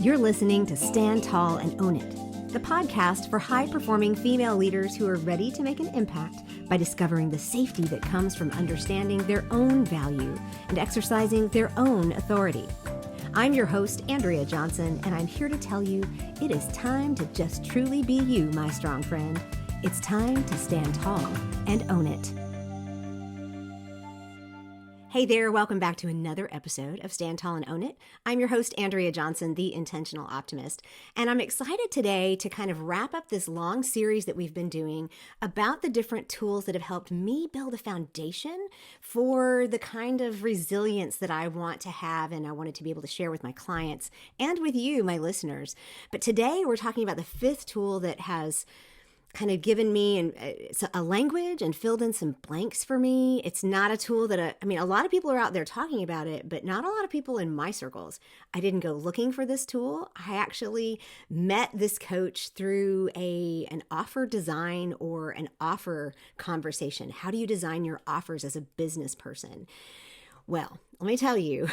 You're listening to Stand Tall and Own It, the podcast for high-performing female leaders who are ready to make an impact by discovering the safety that comes from understanding their own value and exercising their own authority. I'm your host, Andrea Johnson, and I'm here to tell you it is time to just truly be you, my strong friend. It's time to stand tall and own it. Hey there, welcome back to another episode of Stand Tall and Own It. I'm your host, Andrea Johnson, the Intentional Optimist, and I'm excited today to kind of wrap up this long series that we've been doing about the different tools that have helped me build a foundation for the kind of resilience that I want to have and I wanted to be able to share with my clients and with you, my listeners. But today we're talking about the fifth tool that has kind of given me a language and filled in some blanks for me. It's not a tool that, a lot of people are out there talking about it, but not a lot of people in my circles. I didn't go looking for this tool. I actually met this coach through an offer design or an offer conversation. How do you design your offers as a business person? Well, let me tell you,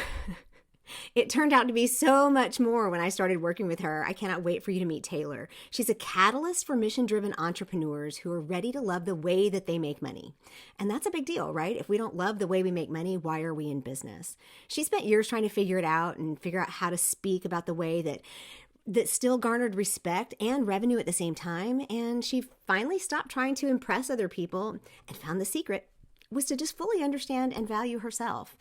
it turned out to be so much more when I started working with her. I cannot wait for you to meet Taylor. She's a catalyst for mission-driven entrepreneurs who are ready to love the way that they make money. And that's a big deal, right? If we don't love the way we make money, why are we in business? She spent years trying to figure it out and figure out how to speak about the way that still garnered respect and revenue at the same time. And she finally stopped trying to impress other people and found the secret was to just fully understand and value herself.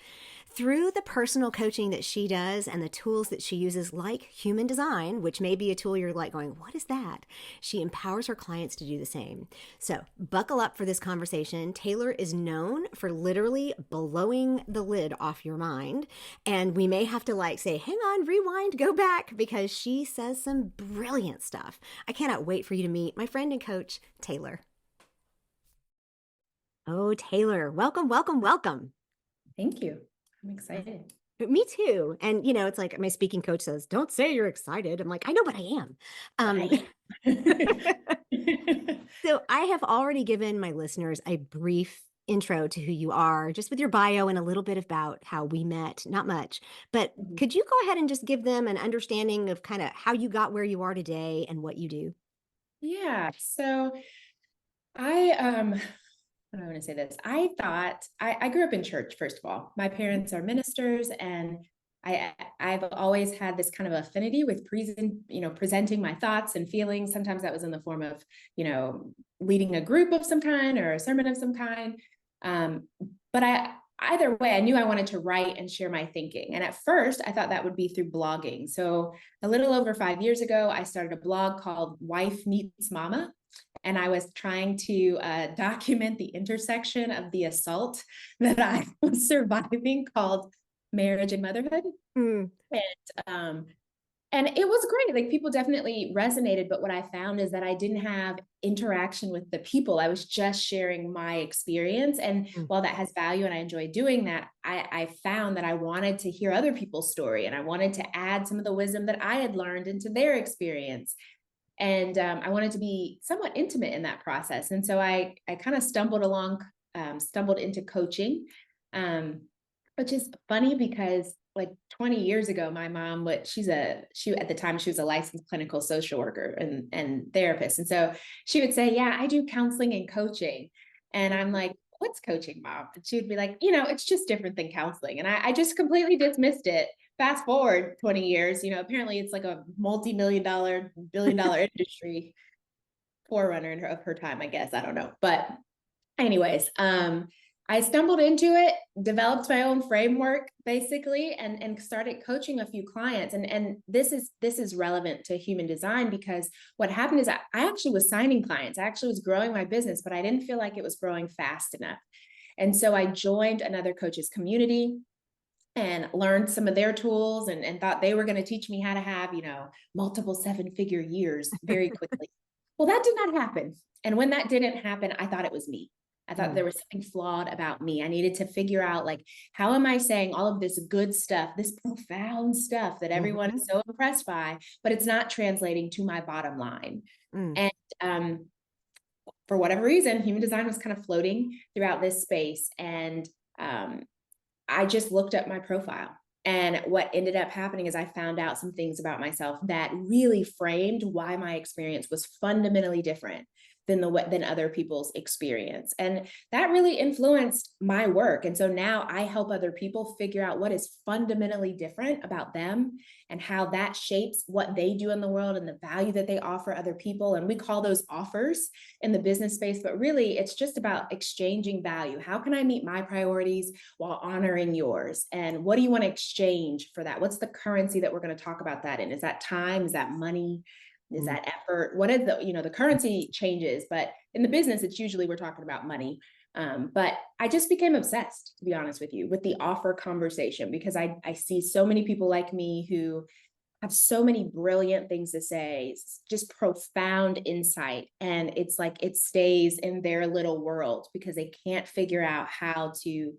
Through the personal coaching that she does and the tools that she uses, like human design, which may be a tool you're like going, what is that? She empowers her clients to do the same. So buckle up for this conversation. Taylor is known for literally blowing the lid off your mind. And we may have to say, hang on, rewind, go back, because she says some brilliant stuff. I cannot wait for you to meet my friend and coach, Taylor. Oh, Taylor, welcome, welcome, welcome. Thank you. I'm excited. Me too. And, it's like my speaking coach says, don't say you're excited. I'm like, I know, but I am. So I have already given my listeners a brief intro to who you are, just with your bio and a little bit about how we met, not much, but could you go ahead and just give them an understanding of kind of how you got where you are today and what you do? Yeah. So I want to say this. I thought I grew up in church, first of all. My parents are ministers, and I've always had this kind of affinity with presenting my thoughts and feelings. Sometimes that was in the form of, leading a group of some kind or a sermon of some kind. But either way, I knew I wanted to write and share my thinking. And at first I thought that would be through blogging. So a little over 5 years ago, I started a blog called Wife Meets Mama. And I was trying to document the intersection of the assault that I was surviving called marriage and motherhood. And it was great. Like, people definitely resonated. But what I found is that I didn't have interaction with the people. I was just sharing my experience. And while that has value and I enjoy doing that, I found that I wanted to hear other people's story. And I wanted to add some of the wisdom that I had learned into their experience. And I wanted to be somewhat intimate in that process. And so I kind of stumbled into coaching, which is funny because 20 years ago, my mom, at the time she was a licensed clinical social worker and therapist. And so she would say, yeah, I do counseling and coaching. And I'm like, what's coaching, Mom? And she would be like, it's just different than counseling. And I just completely dismissed it. Fast forward 20 years, apparently it's like a multi-million-dollar, billion-dollar industry, forerunner of her time, I guess. I don't know. But anyways, I stumbled into it, developed my own framework, basically, and started coaching a few clients. And this is relevant to human design, because what happened is I actually was signing clients. I actually was growing my business, but I didn't feel like it was growing fast enough. And so I joined another coach's community and learned some of their tools and thought they were going to teach me how to have, multiple 7-figure years very quickly. Well, that did not happen. And when that didn't happen, I thought it was me. I thought there was something flawed about me. I needed to figure out, how am I saying all of this good stuff, this profound stuff that everyone is so impressed by, but it's not translating to my bottom line. And for whatever reason, human design was kind of floating throughout this space. And I just looked up my profile And what ended up happening is I found out some things about myself that really framed why my experience was fundamentally different than other people's experience. And that really influenced my work. And so now I help other people figure out what is fundamentally different about them and how that shapes what they do in the world and the value that they offer other people. And we call those offers in the business space, but really it's just about exchanging value. How can I meet my priorities while honoring yours? And what do you want to exchange for that? What's the currency that we're going to talk about that in? Is that time? Is that money? Is Mm. that effort? What is the currency changes, but in the business, it's usually we're talking about money. But I just became obsessed, to be honest with you, with the offer conversation because I see so many people like me who have so many brilliant things to say, just profound insight. And it's like it stays in their little world because they can't figure out how to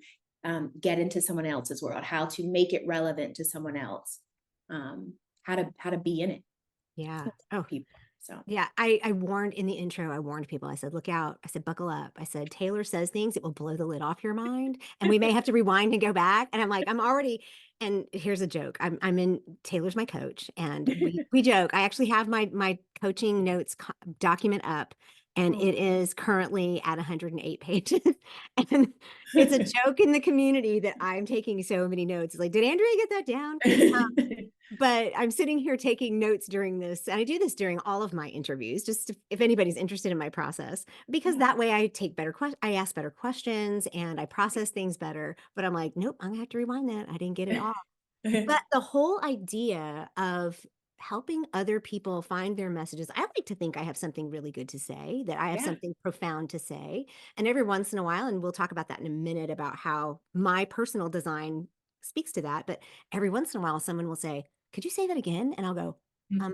get into someone else's world, how to make it relevant to someone else, how to be in it. Yeah. Oh, People. So yeah. I warned in the intro, I warned people. I said, look out. I said, buckle up. I said, Taylor says things, it will blow the lid off your mind. And we may have to rewind and go back. And I'm like, I'm already, and here's a joke. I'm in, Taylor's my coach. And we joke. I actually have my coaching notes document up. And oh. it is currently at 108 pages. And it's a joke in the community that I'm taking so many notes. It's like, did Andrea get that down? But I'm sitting here taking notes during this, and I do this during all of my interviews, just if anybody's interested in my process, because Yeah. that way I take better I ask better questions and I process things better. But I'm like, nope, I'm gonna have to rewind that. I didn't get it all. But the whole idea of helping other people find their messages, I like to think I have something really good to say, that I have Yeah. something profound to say. And every once in a while, and we'll talk about that in a minute about how my personal design speaks to that. But every once in a while, someone will say, could you say that again? And I'll go, um,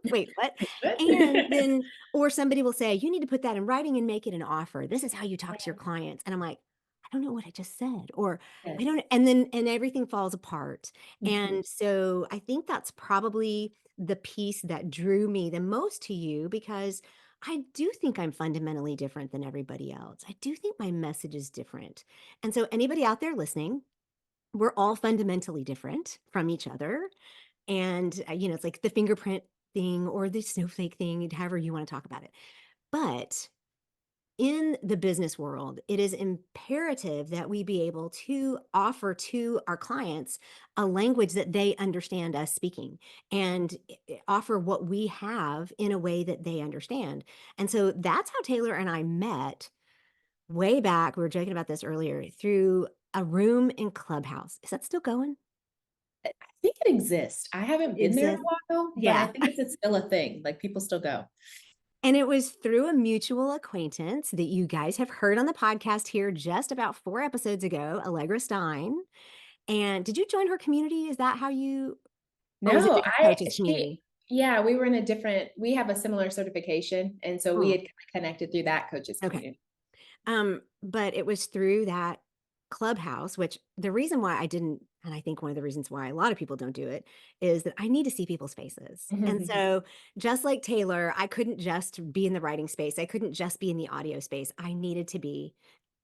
wait, what? What? And then, or somebody will say, you need to put that in writing and make it an offer. This is how you talk to your clients. And I'm like, I don't know what I just said. Or I Yes. don't, and then, and everything falls apart. Mhm. And so I think that's probably the piece that drew me the most to you because I do think I'm fundamentally different than everybody else. I do think my message is different. And so, anybody out there listening, we're all fundamentally different from each other. And, it's like the fingerprint thing or the snowflake thing, however you want to talk about it. But in the business world, it is imperative that we be able to offer to our clients a language that they understand us speaking and offer what we have in a way that they understand. And so that's how Taylor and I met way back. We were joking about this earlier through a room in Clubhouse. Is that still going? I think it exists. I haven't been Is there in it? a while, but I Yeah. think it's still a thing. Like people still go. And it was through a mutual acquaintance that you guys have heard on the podcast here just about 4 episodes ago, Allegra Stein. And did you join her community? Is that how you, or was it No, through your I coach's she community? yeah, we were in a different we have a similar certification, and so we Oh, had kinda connected through that coaches okay. community. But it was through that Clubhouse, which the reason why I didn't, and I think one of the reasons why a lot of people don't do it is that I need to see people's faces. And so, just like Taylor, I couldn't just be in the writing space. I couldn't just be in the audio space. I needed to be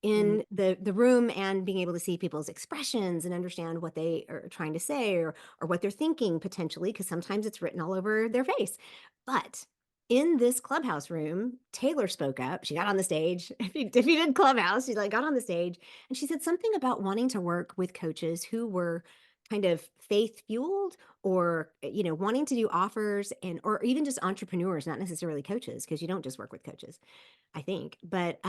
Mm, in the room and being able to see people's expressions and understand what they are trying to say or what they're thinking potentially, because sometimes it's written all over their face. But in this Clubhouse room, Taylor spoke up. She got on the stage. If you did Clubhouse, she like got on the stage and she said something about wanting to work with coaches who were kind of faith fueled or wanting to do offers and or even just entrepreneurs, not necessarily coaches, because you don't just work with coaches, I think. But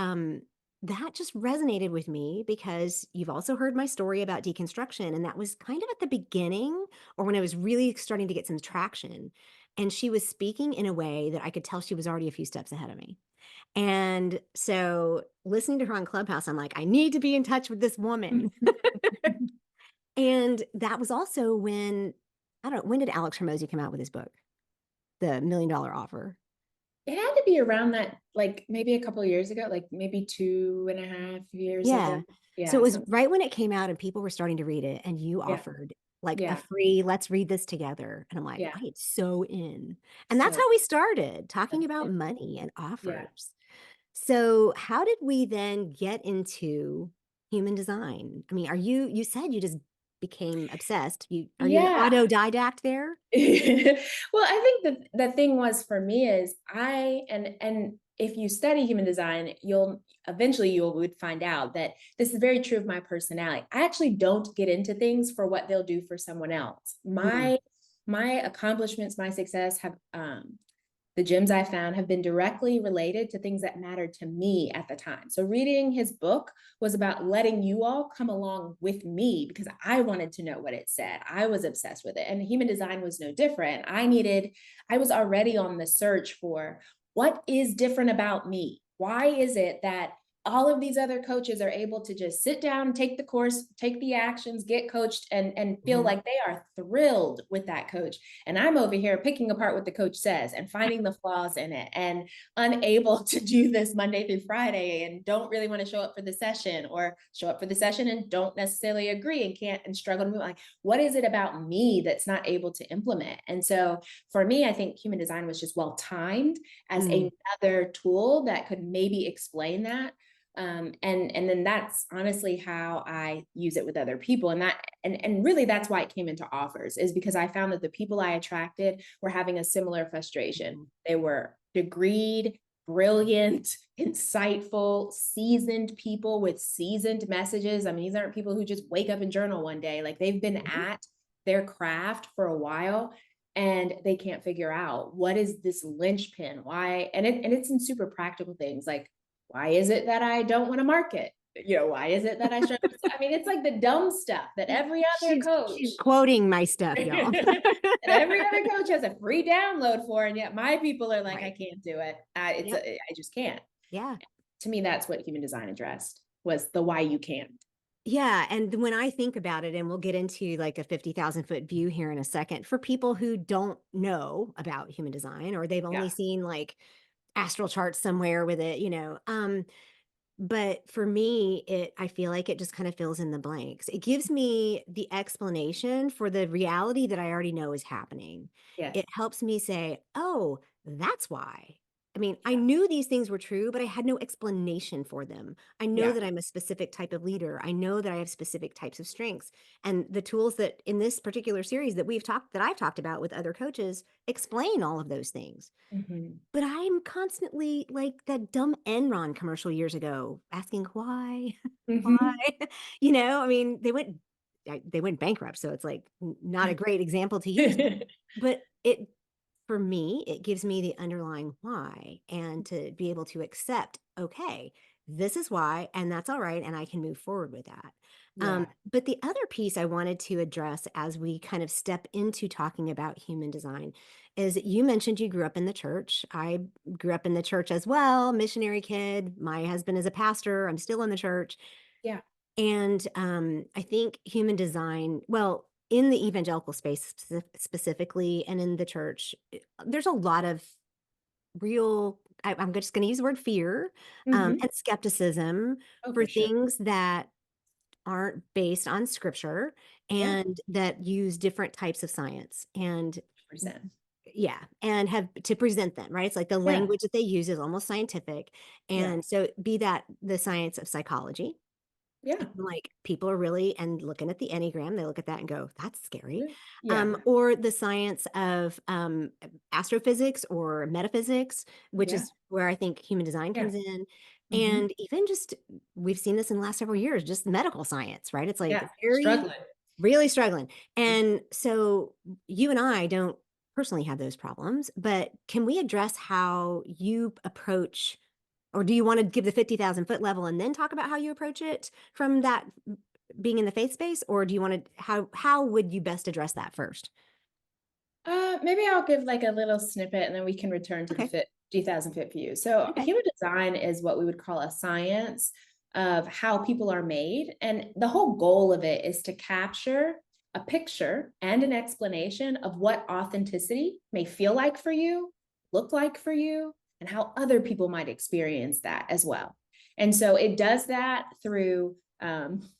that just resonated with me because you've also heard my story about deconstruction. And that was kind of at the beginning or when I was really starting to get some traction. And she was speaking in a way that I could tell she was already a few steps ahead of me. And so listening to her on Clubhouse, I'm like, I need to be in touch with this woman. mm. And that was also when, I don't know, when did Alex Hormozy come out with his book, The $1 Million Offer? It had to be around that, like, maybe a couple of years ago, like, maybe 2.5 years ago. Yeah. So it Yeah, was so right when it came out and people were starting to read it, and you yeah, offered like a yeah, free, let's read this together. And I'm like, yeah. I am so in. And that's So how we started talking that's about it. money and Yeah. offers. So how did we then get into human design? I mean, you said you just became obsessed. Are you an Yeah. autodidact there? Well, I think the thing was for me is and if you study human design, you'll eventually you would find out that this is very true of my personality. I actually don't get into things for what they'll do for someone else. Mm, My accomplishments, my success have the gems I found have been directly related to things that mattered to me at the time. So reading his book was about letting you all come along with me because I wanted to know what it said. I was obsessed with it. And human design was no different. I was already on the search for what is different about me? Why is it that all of these other coaches are able to just sit down, take the course, take the actions, get coached, and feel mhm. like they are thrilled with that coach? And I'm over here picking apart what the coach says and finding the flaws in it and unable to do this Monday through Friday and don't really want to show up for the session or show up for the session and don't necessarily agree and can't and struggle to move. Like, what is it about me that's not able to implement? And so for me, I think human design was just well timed as Mm, another tool that could maybe explain that. And then that's honestly how I use it with other people. And really that's why it came into offers, is because I found that the people I attracted were having a similar frustration. mhm. They were degreed, brilliant, insightful, seasoned people with seasoned messages. I mean, these aren't people who just wake up and journal one day. Like, they've been Mhm. at their craft for a while and they can't figure out what is this linchpin, why. And it's in super practical things like, why is it that I don't want to market? Why is it that I struggle? I mean, it's like the dumb stuff that every other She's coach, quoting my stuff, y'all. that every other coach has a free download for, and yet my people are like, I Right. can't do it. Yep. I just can't. Yeah. To me, that's what human design addressed, was the why you can't. Yeah, and when I think about it, and we'll get into like a 50,000-foot view here in a second, for people who don't know about human design or they've only Yeah. seen like astral charts somewhere with it, but for me, I feel like it just kind of fills in the blanks. It gives me the explanation for the reality that I already know is happening. Yes. It helps me say, "Oh, that's why." I mean, I Yeah. knew these things were true, but I had no explanation for them. I know Yeah. that I'm a specific type of leader. I know that I have specific types of strengths. And the tools that in this particular series that I've talked about with other coaches explain all of those things. Mhm. But I'm constantly like that dumb Enron commercial years ago asking why, why? Mhm. I mean, they went bankrupt, so it's like not a great example to use, but for me, it gives me the underlying why and to be able to accept, okay, this is why, and that's all right, and I can move forward with that. Yeah. But the other piece I wanted to address as we kind of step into talking about human design is you mentioned you grew up in the church. I grew up in the church as well, missionary kid. My husband is a pastor. I'm still in the church. Yeah. And I think human design, well, in the evangelical space specifically and in the church, there's a lot of I'm just going to use the word fear Mhm. and skepticism Oh, for for sure. things that aren't based on scripture Yeah. and that use different types of science. And Percent. yeah, and have to present them, right? It's like the Yeah. language that they use is almost scientific. Yeah. And so be that the science of psychology, Yeah. like people are really and looking at the Enneagram, they look at that and go, that's scary. Yeah. Or the science of astrophysics or metaphysics, which Yeah. is where I think human design Yeah. comes in. Mhm. And even just we've seen this in the last several years, just medical science, right? It's like Yeah. very, Struggling. really struggling. And so you and I don't personally have those problems, but can we address how you approach, or do you want to give the 50,000-foot level and then talk about how you approach it from that being in the faith space? Or do you want to, how would you best address that first? Maybe I'll give like a little snippet and then we can return to the Okay. 50,000-foot view. So, Okay. human design is what we would call a science of how people are made. And the whole goal of it is to capture a picture and an explanation of what authenticity may feel like for you, look like for you, and how other people might experience that as well. And so it does that through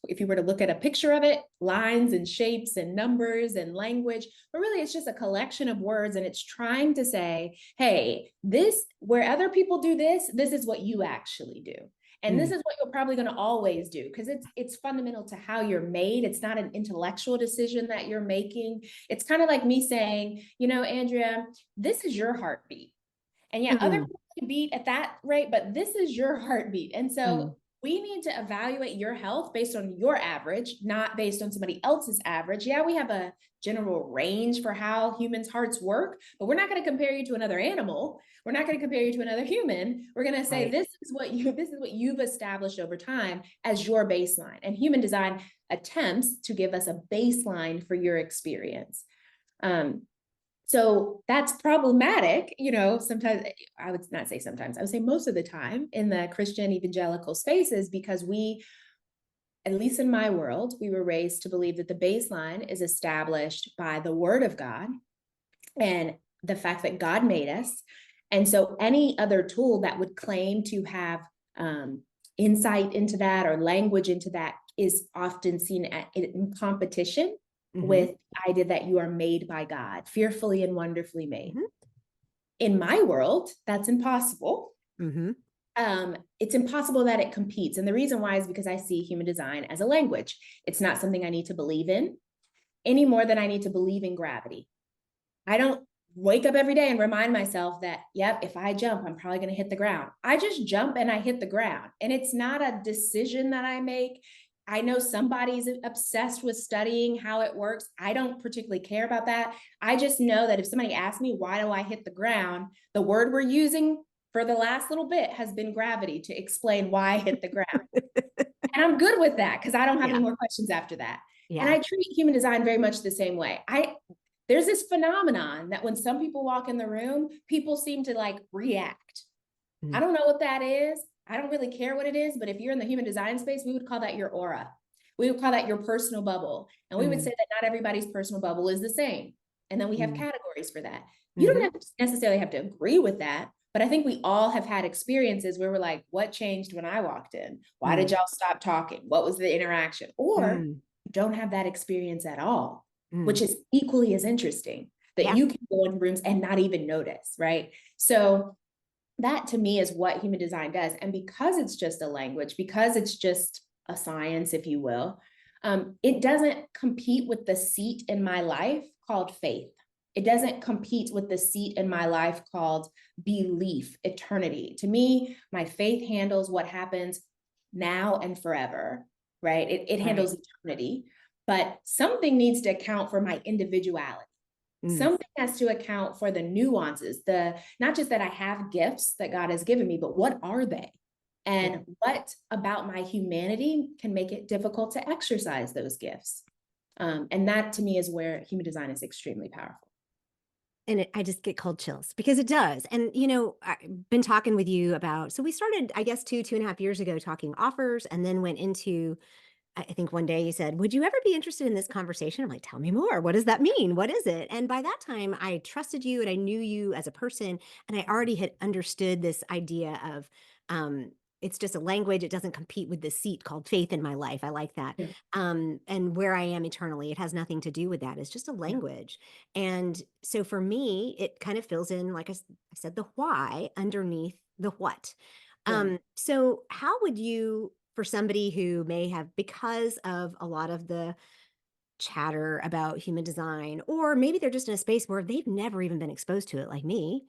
if you were to look at a picture of it, lines and shapes and numbers and language, but really it's just a collection of words and it's trying to say, hey, this, where other people do this, this is what you actually do. And this is what you're probably going to always do because it's fundamental to how you're made. It's not an intellectual decision that you're making. It's kind of like me saying, Andrea, this is your heartbeat. And yeah, other people can beat at that rate, but this is your heartbeat. And so we need to evaluate your health based on your average, not based on somebody else's average. Yeah, we have a general range for how humans' hearts work, but we're not going to compare you to another animal. We're not going to compare you to another human. We're going to say, this is what you've established over time as your baseline. And human design attempts to give us a baseline for your experience. So that's problematic, sometimes. I would not say sometimes, I would say most of the time in the Christian evangelical spaces, because we, at least in my world, we were raised to believe that the baseline is established by the word of God and the fact that God made us. And so any other tool that would claim to have insight into that or language into that is often seen in competition with the idea that you are made by God, fearfully and wonderfully made. In my world, that's impossible. It's impossible that it competes. And the reason why is because I see human design as a language. It's not something I need to believe in any more than I need to believe in gravity. I don't wake up every day and remind myself that, yep, if I jump, I'm probably going to hit the ground. I just jump and I hit the ground. And it's not a decision that I make. I know somebody's obsessed with studying how it works. I don't particularly care about that. I just know that if somebody asks me, why do I hit the ground? The word we're using for the last little bit has been gravity to explain why I hit the ground. And I'm good with that because I don't have any more questions after that. And I treat human design very much the same way. There's this phenomenon that when some people walk in the room, people seem to react. I don't know what that is. I don't really care what it is, but if you're in the human design space, we would call that your aura. We would call that your personal bubble. And we would say that not everybody's personal bubble is the same. And then we have categories for that. You don't necessarily have to agree with that, but I think we all have had experiences where we're like, what changed when I walked in? Why did y'all stop talking? What was the interaction? Or don't have that experience at all, which is equally as interesting, that you can go in rooms and not even notice, right? So that to me is what human design does. And because it's just a language, because it's just a science, if you will, it doesn't compete with the seat in my life called faith. It doesn't compete with the seat in my life called belief, eternity. To me, my faith handles what happens now and forever, right? It handles eternity, but something needs to account for my individuality. Something has to account for the nuances, not just that I have gifts that God has given me, but what are they? And what about my humanity can make it difficult to exercise those gifts? And that to me is where human design is extremely powerful. And I just get cold chills because it does. And, I've been talking with you about, so we started, I guess, 2.5 years ago talking offers and then went into, I think one day you said, would you ever be interested in this conversation? I'm like, tell me more. What does that mean? What is it? And by that time I trusted you and I knew you as a person. And I already had understood this idea of, it's just a language. It doesn't compete with the seat called faith in my life. I like that. And where I am eternally, it has nothing to do with that. It's just a language. And so for me, it kind of fills in, like I said, the why underneath the what. So how would you, for somebody who may have, because of a lot of the chatter about human design, or maybe they're just in a space where they've never even been exposed to it like me,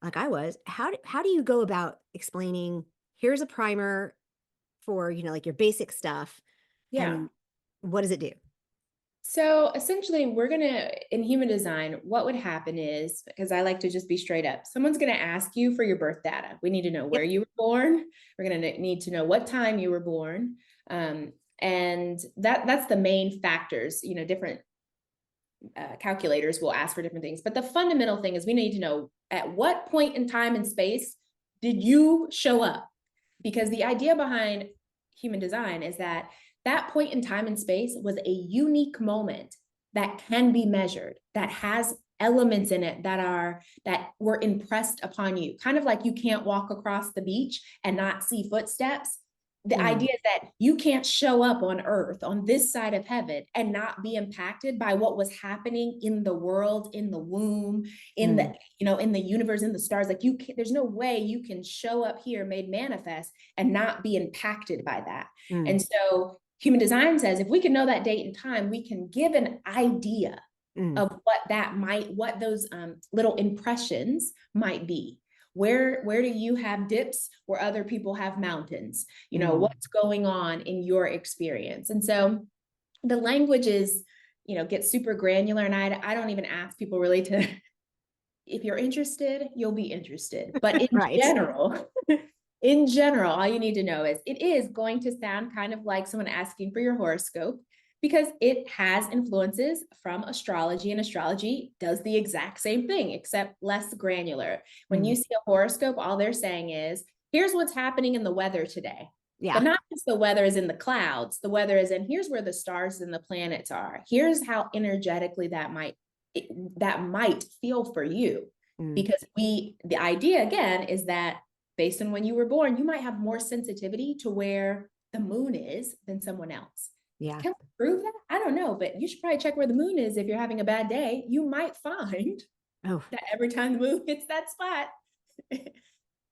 like I was, how do you go about explaining, here's a primer for, like your basic stuff, and what does it do? So essentially in human design, what would happen is, because I like to just be straight up, someone's going to ask you for your birth data. We need to know where you were born. We're going to need to know what time you were born. And that's the main factors, different calculators will ask for different things. But the fundamental thing is we need to know at what point in time and space did you show up? Because the idea behind human design is that point in time and space was a unique moment that can be measured, that has elements in it that were impressed upon you. Kind of like you can't walk across the beach and not see footsteps. The Mm, idea is that you can't show up on earth on this side of heaven and not be impacted by what was happening in the world, in the womb, in mm, the, in the universe, in the stars. Like there's no way you can show up here made manifest and not be impacted by that. mm, And so human design says if we can know that date and time, we can give an idea mm, of what those little impressions might be. Where do you have dips where other people have mountains? mm. What's going on in your experience? And so the language is, gets super granular, and I don't even ask people really to, if you're interested, you'll be interested. But in Right. general, in general, all you need to know is it is going to sound kind of like someone asking for your horoscope, because it has influences from astrology, and astrology does the exact same thing, except less granular. When Mm. you see a horoscope, all they're saying is, here's what's happening in the weather today. But Yeah. not just the weather is in the clouds, the weather is in, here's where the stars and the planets are. Here's how energetically that might feel for you. Mm. Because the idea again is that based on when you were born, you might have more sensitivity to where the moon is than someone else. Yeah. Can we prove that? I don't know, but you should probably check where the moon is if you're having a bad day. You might find Oh, that every time the moon hits that spot,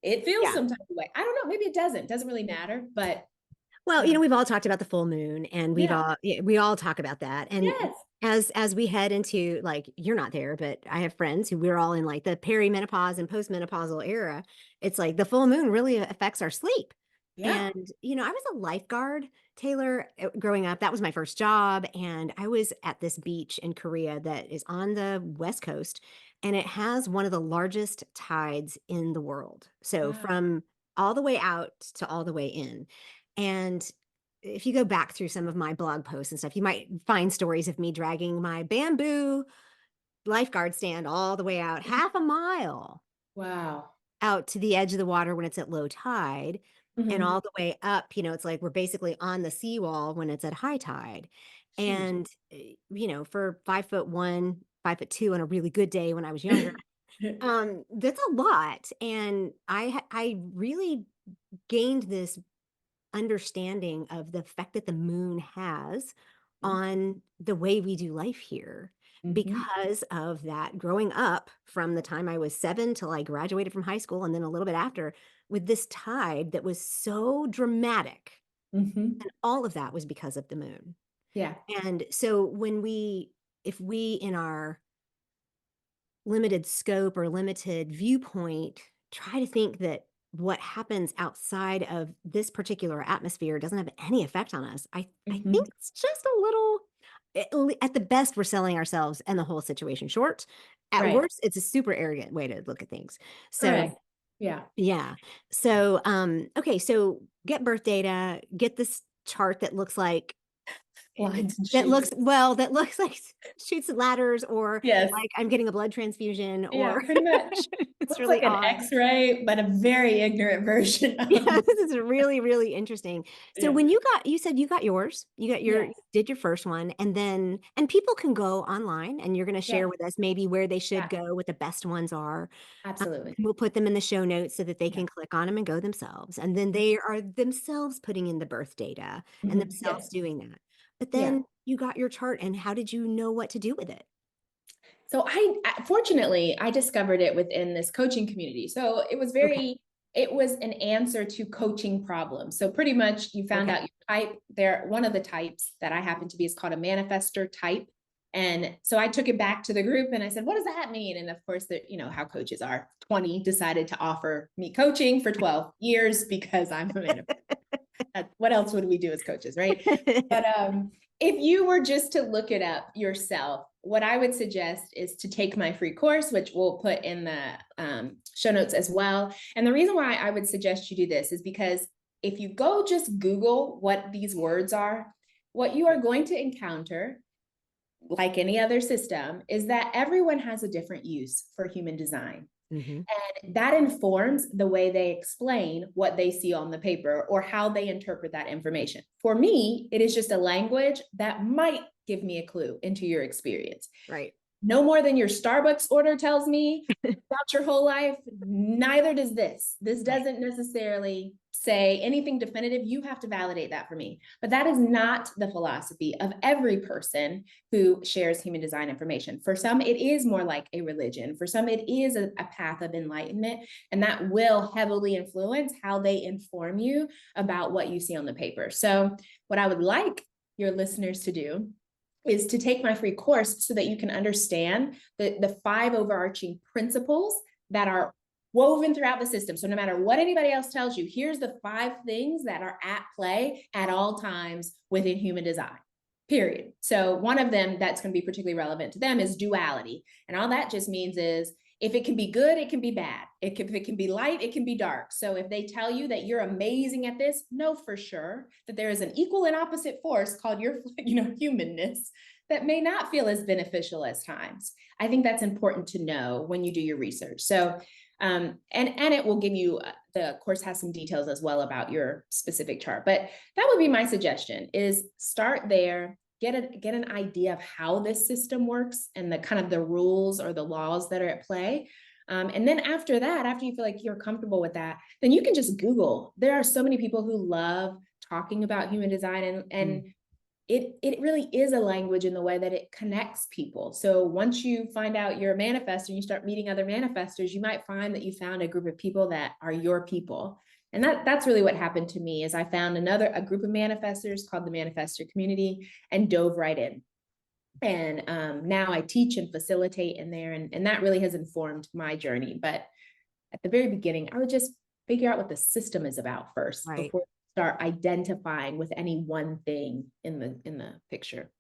it feels yeah. some type of way. I don't know. Maybe it doesn't. Doesn't really matter. But Well, um, we've all talked about the full moon, and yeah. we all talk about that. And Yes. as we head into, like, you're not there, but I have friends who we're all in like the perimenopause and postmenopausal era. It's like the full moon really affects our sleep. Yeah. And I was a lifeguard, Taylor, growing up. That was my first job, and I was at this beach in Korea that is on the West Coast, and it has one of the largest tides in the world. So Wow. from all the way out to all the way in. And if you go back through some of my blog posts and stuff, you might find stories of me dragging my bamboo lifeguard stand all the way out half a mile Wow. out to the edge of the water when it's at low tide, and Mhm. all the way up, it's like we're basically on the seawall when it's at high tide. Huge. And, for 5'1", 5'2" on a really good day when I was younger, that's a lot. And I really gained this understanding of the effect that the moon has on the way we do life here, Mhm. because of that growing up from the time I was 7 till I graduated from high school, and then a little bit after, with this tide that was so dramatic. Mhm. And all of that was because of the moon. Yeah. And so if we in our limited scope or limited viewpoint try to think that what happens outside of this particular atmosphere doesn't have any effect on us, I think Mhm. it's just a little, at the best, we're selling ourselves and the whole situation short. At Right. worst, it's a super arrogant way to look at things. So Right. Yeah. yeah. So okay, so get birth data, get this chart that looks like Lines and that shapes. looks well, that looks like chutes and ladders, or Yes. like I'm getting a blood transfusion, Yeah, or pretty much. it's Looks really like an odd. X-ray, but a very ignorant version Yeah, of. this is really, really interesting. So Yeah. when you said you got yours, you Yes. did your first one, and people can go online, and you're going to share Yes. with us maybe where they should Yeah. go, what the best ones are. Absolutely. And we'll put them in the show notes so that they Yeah. can click on them and go themselves. And then they are themselves putting in the birth data and Mhm. themselves Yes. doing that. But Yeah. then you got your chart, and how did you know what to do with it? So fortunately I discovered it within this coaching community. So Okay. it was an answer to coaching problems. So pretty much you found Okay. out your type. There, one of the types that I happen to be is called a manifestor type. And so I took it back to the group and I said, what does that mean? And of course, how coaches are, 20 decided to offer me coaching for 12 years because I'm a manifestor. What else would we do as coaches, right? But if you were just to look it up yourself, what I would suggest is to take my free course, which we'll put in the show notes as well. And the reason why I would suggest you do this is because if you go just Google what these words are, what you are going to encounter, like any other system, is that everyone has a different use for human design. Hmm. And that informs the way they explain what they see on the paper or how they interpret that information. For me, it is just a language that might give me a clue into your experience. Right. no more than your Starbucks order tells me about your whole life. Neither does this. This doesn't necessarily say anything definitive. You have to validate that for me. But that is not the philosophy of every person who shares human design information. For some, it is more like a religion. For some, it is a path of enlightenment. And that will heavily influence how they inform you about what you see on the paper. So what I would like your listeners to do is to take my free course so that you can understand the 5 overarching principles that are woven throughout the system. So no matter what anybody else tells you, here's the 5 things that are at play at all times within human design, period. So one of them that's going to be particularly relevant to them is duality. And all that just means is, if it can be good, it can be bad. If it can be light, it can be dark. So if they tell you that you're amazing at this, know for sure that there is an equal and opposite force called your, humanness that may not feel as beneficial as times. I think that's important to know when you do your research. So, and it will give you, the course has some details as well about your specific chart, but that would be my suggestion, is start there. Get an idea of how this system works and the kind of the rules or the laws that are at play. And then after that, after you feel like you're comfortable with that, then you can just Google. There are so many people who love talking about human design, and it really is a language in the way that it connects people. So once you find out you're a manifestor and you start meeting other manifestors, you might find that you found a group of people that are your people. And that's really what happened to me, is I found a group of manifestors called the Manifestor Community and dove right in. And now I teach and facilitate in there, and that really has informed my journey. But at the very beginning, I would just figure out what the system is about first, Right. before I start identifying with any one thing in the picture.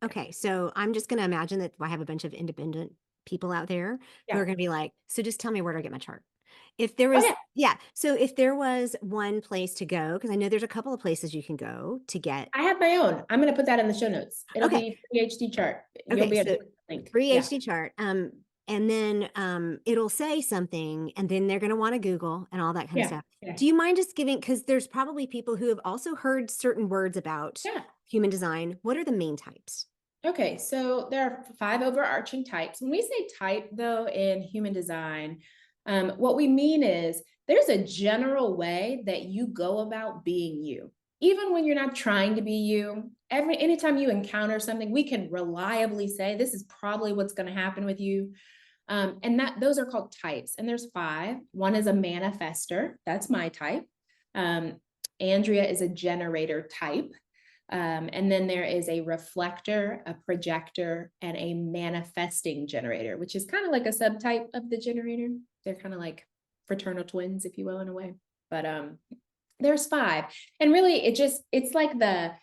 Okay, so I'm just going to imagine that I have a bunch of independent people out there who are going to be like, so just tell me where do I get my chart? If there was, so if there was one place to go, because I know there's a couple of places you can go to get. I have my own. I'm going to put that in the show notes. It'll Okay. be free HD chart. You'll Okay, be able so to link. free HD chart. And then it'll say something, and then they're going to want to Google and all that kind of stuff. Do you mind just giving, because there's probably people who have also heard certain words about human design. What are the main types? Okay, so there are 5 overarching types. When we say type, though, in human design, what we mean is there's a general way that you go about being you. Even when you're not trying to be you, anytime you encounter something, we can reliably say, this is probably what's going to happen with you. And those are called types. And there's 5. One is a manifestor. That's my type. Andrea is a generator type. And then there is a reflector, a projector, and a manifesting generator, which is kind of like a subtype of the generator. They're kind of like fraternal twins, if you will, in a way. But there's 5. And really, it's like the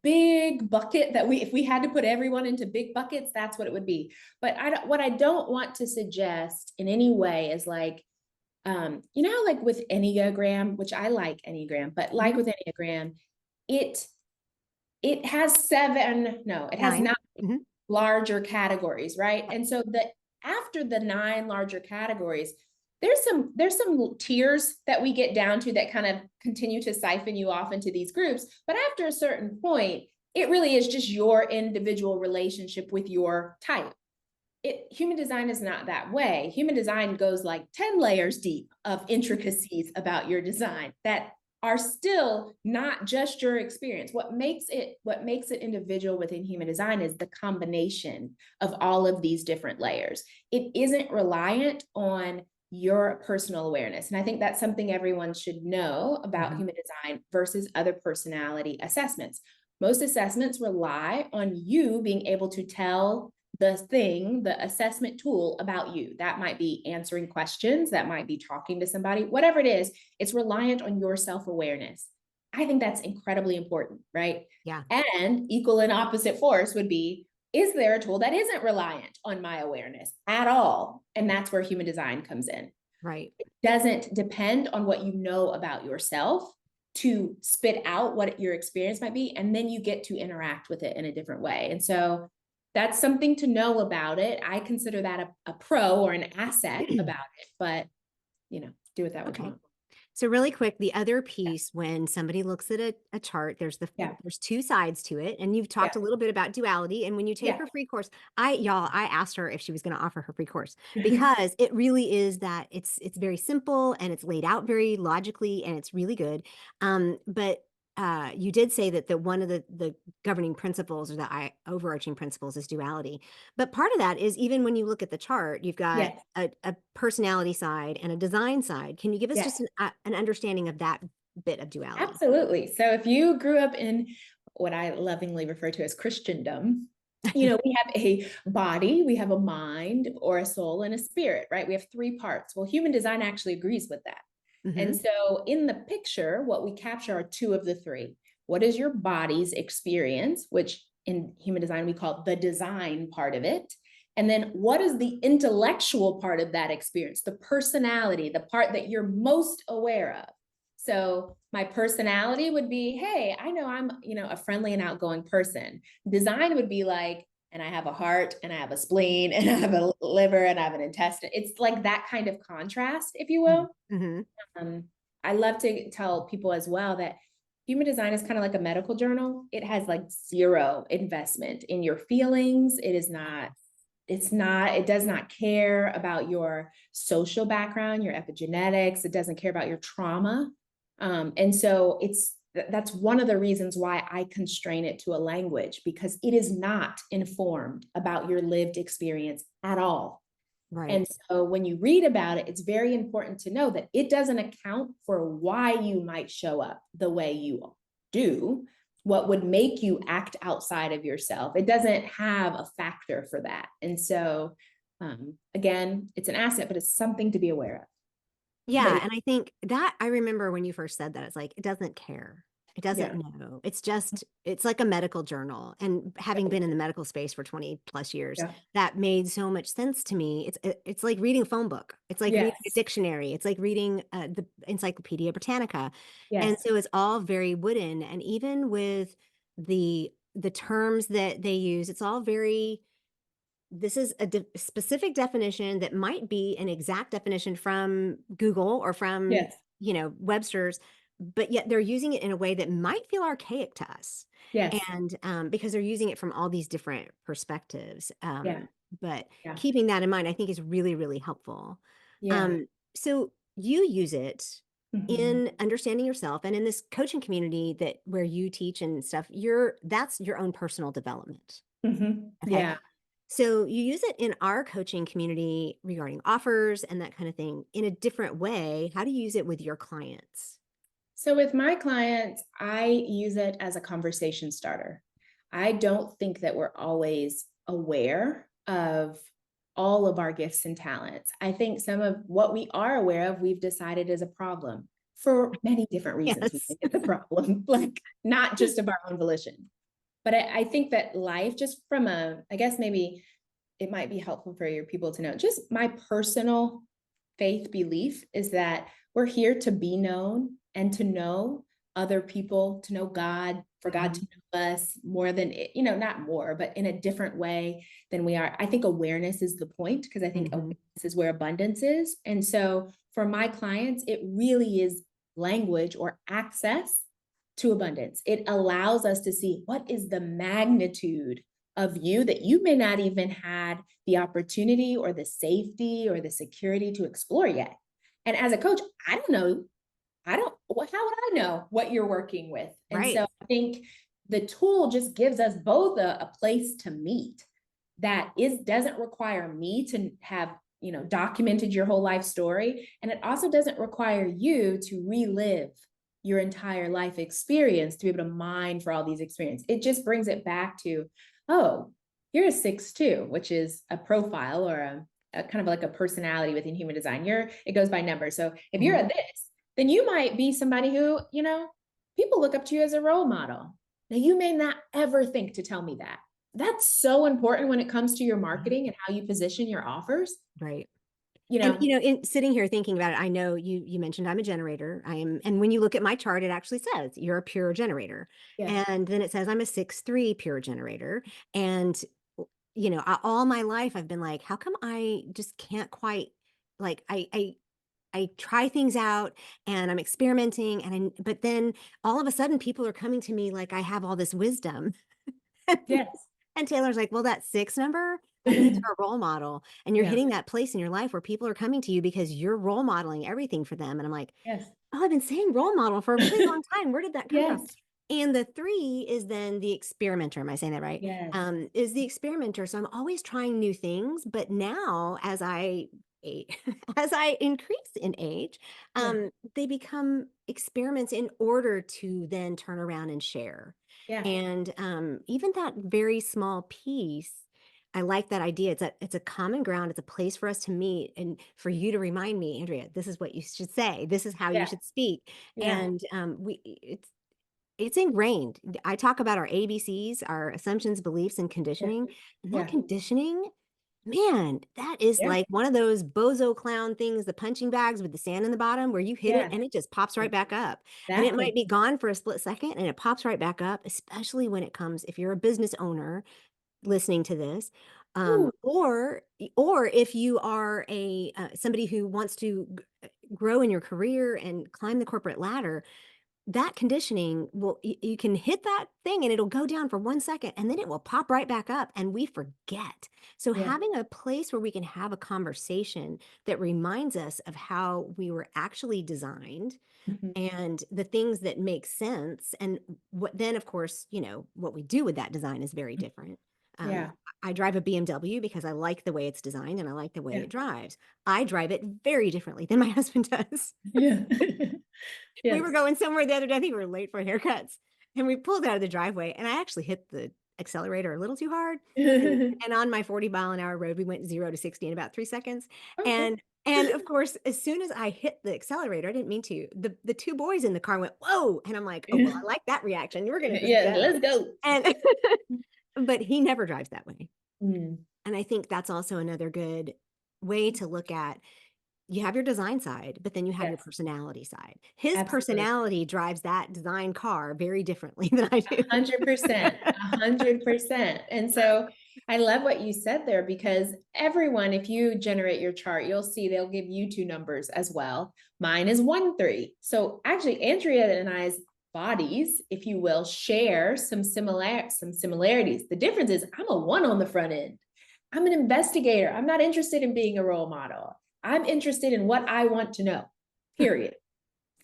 big bucket that if we had to put everyone into big buckets, that's what it would be. But what I don't want to suggest in any way is like, like with Enneagram, which I like Enneagram, but like with Enneagram, it has 7, no, it has 9 larger categories, right? And so after the 9 larger categories, there's some tiers that we get down to that kind of continue to siphon you off into these groups. But after a certain point, it really is just your individual relationship with your type. Human design is not that way. Human design goes like 10 layers deep of intricacies about your design that are still not just your experience. What makes it individual within human design is the combination of all of these different layers. It isn't reliant on your personal awareness. And I think that's something everyone should know about human design versus other personality assessments. Most assessments rely on you being able to tell the assessment tool about you. That might be answering questions, that might be talking to somebody, whatever it is, it's reliant on your self-awareness. I think that's incredibly important, right? Yeah. And equal and opposite force would be, is there a tool that isn't reliant on my awareness at all? And that's where human design comes in. Right. It doesn't depend on what you know about yourself to spit out what your experience might be, and then you get to interact with it in a different way. And so that's something to know about it. I consider that a pro or an asset about it, but do with that what you want. So really quick, the other piece when somebody looks at a chart, Yeah. there's two sides to it. And you've Yeah. talked a little bit about duality. And when you take Yeah. her free course, I asked her if she was going to offer her free course because it really is that it's very simple and it's laid out very logically and it's really good. But you did say that one of the governing principles or overarching principles is duality. But part of that is even when you look at the chart, you've got Yes. a personality side and a design side. Can you give us Yes. just an understanding of that bit of duality? Absolutely. So if you grew up in what I lovingly refer to as Christendom, we have a body, we have a mind or a soul and a spirit, right? We have three parts. Well, human design actually agrees with that. And Hmm. so in the picture, what we capture are two of the three. What is your body's experience, which in human design we call the design part of it? And then what is the intellectual part of that experience, the personality, the part that you're most aware of? So my personality would be, hey, I know I'm, a friendly and outgoing person. Design would be like, and I have a heart and I have a spleen and I have a liver and I have an intestine. It's like that kind of contrast, if you will. Hmm. Um, I love to tell people as well that human design is kind of like a medical journal. It has like zero investment in your feelings. It does not care about your social background, your epigenetics. It doesn't care about your trauma. And so that's one of the reasons why I constrain it to a language, because it is not informed about your lived experience at all. And Right. so when you read about it, it's very important to know that it doesn't account for why you might show up the way you do, what would make you act outside of yourself. It doesn't have a factor for that. And so, again, it's an asset, but it's something to be aware of. Yeah, But and I think that I remember when you first said that, it's like, it doesn't care. It doesn't yeah, know. It's like a medical journal. And having been in the medical space for 20 plus years, yeah, that made so much sense to me. It's like reading a phone book. It's like reading a yes, dictionary. It's like reading the Encyclopedia Britannica. And yes, so it's all very wooden. And even with the terms that they use, it's all very this is a specific definition that might be an exact definition from Google or from, yes, Webster's, but yet they're using it in a way that might feel archaic to us. yes, And because they're using it from all these different perspectives. yeah, But yeah, keeping that in mind, I think is really, really helpful. yeah. So you use it Mhm. in understanding yourself and in this coaching community that where you teach and stuff, that's your own personal development. Mhm. Okay. Yeah. So you use it in our coaching community regarding offers and that kind of thing in a different way. How do you use it with your clients? So with my clients, I use it as a conversation starter. I don't think that we're always aware of all of our gifts and talents. I think some of what we are aware of, we've decided is a problem for many different reasons. We Yes. think it's a problem, like not just of our own volition. But I think that life, just from I guess maybe it might be helpful for your people to know, just my personal faith belief is that we're here to be known and to know other people, to know God, for God to Mhm. know us more than, not more, but in a different way than we are. I think awareness is the point, because I think Mhm. awareness is where abundance is. And so for my clients, it really is language or access to abundance. It allows us to see what is the magnitude of you that you may not even had the opportunity or the safety or the security to explore yet. And as a coach, I don't know. How would I know what you're working with? And Right. so I think the tool just gives us both a place to meet that doesn't require me to have, documented your whole life story. And it also doesn't require you to relive your entire life experience to be able to mine for all these experiences. It just brings it back to, oh, you're a 6'2", which is a profile or a kind of like a personality within human design. It goes by numbers. So if you're Mhm. a this, then you might be somebody who, people look up to you as a role model. Now, you may not ever think to tell me that. That's so important when it comes to your Mhm. marketing and how you position your offers. Right. You And know, in sitting here thinking about it, I know you mentioned I'm a generator. I am, and when you look at my chart, it actually says you're a pure generator. yes, And then it says I'm a 6'3" pure generator. And all my life I've been like, how come I just can't quite like I try things out and I'm experimenting but then all of a sudden people are coming to me like I have all this wisdom. Yes. And Taylor's like, "Well, that 6 number, that means you're a role model, and you're Yeah. hitting that place in your life where people are coming to you because you're role modeling everything for them." And I'm like, Yes. "Oh, I've been saying role model for a really long time. Where did that come from?" Yes. And the 3 is then the experimenter. Am I saying that right? Yes. Is the experimenter. So I'm always trying new things, but now a as I increase in age, Yeah. they become experiments in order to then turn around and share. Yeah. And even that very small piece, I like that idea. It's a common ground. It's a place for us to meet, and for you to remind me, Andrea, this is what you should say. This is how you Yeah. should speak. Yeah. And it's ingrained. I talk about our ABCs, our assumptions, beliefs, and Yeah. conditioning. And that Yeah. conditioning, man, that is Yeah. like one of those bozo clown things, the punching bags with the sand in the bottom where you hit it Yeah. and it just pops right back up. And it Exactly. might be gone for a split second and it pops right back up, especially when it comes, if you're a business owner listening to this, Ooh. or if you are a somebody who wants to grow in your career and climb the corporate ladder, that conditioning will you can hit that thing and it'll go down for 1 second and then it will pop right back up and we forget. So Yeah. having a place where we can have a conversation that reminds us of how we were actually designed Mhm. and the things that make sense, and what then of course, what we do with that design is very different. um, Yeah. I drive a BMW because I like the way it's designed and I like the way Yeah. it drives. I drive it very differently than my husband does. Yeah. We were Yes. going somewhere the other day. I think we were late for haircuts, and we pulled out of the driveway, and I actually hit the accelerator a little too hard, and on my 40-mile-an-hour road, we went 0 to 60 in about 3 seconds, Okay. and of course, as soon as I hit the accelerator, I didn't mean to, the 2 boys in the car went, "Whoa," and I'm like, "Oh, well, I like that reaction. We're gonna just Yeah, go." let's go. And but he never drives that way, Mm. and I think that's also another good way to look at, you have your design side, but then you have your Yes, personality side. His absolutely. personality drives that design car very differently than I do. 100%, 100%. And so I love what you said there because everyone, if you generate your chart, you'll see they'll give you 2 numbers as well. Mine is 1, 3. So actually, Andrea and I's bodies, if you will, share some similarities. The difference is I'm a 1 on the front end. I'm an investigator. I'm not interested in being a role model. I'm interested in what I want to know, period.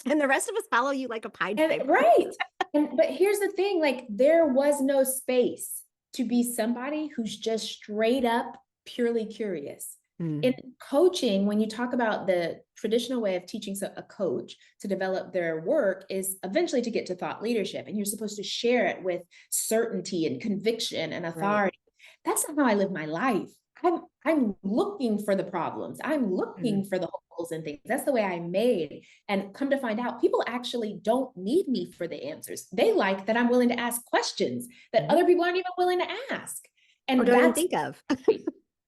And the rest of us follow you like a Pied And Piper. right. And but here's the thing, like there was no space to be somebody who's just straight up purely curious. In Mm, coaching, when you talk about the traditional way of teaching a coach to develop their work is eventually to get to thought leadership, and you're supposed to share it with certainty and conviction and right. authority. That's not how I live my life. I'm looking for the problems. I'm looking Mm, for the holes and things. That's the way I'm made. And come to find out, people actually don't need me for the answers. They like that I'm willing to ask questions that mhm. other people aren't even willing to ask. Or And don't even that's think of.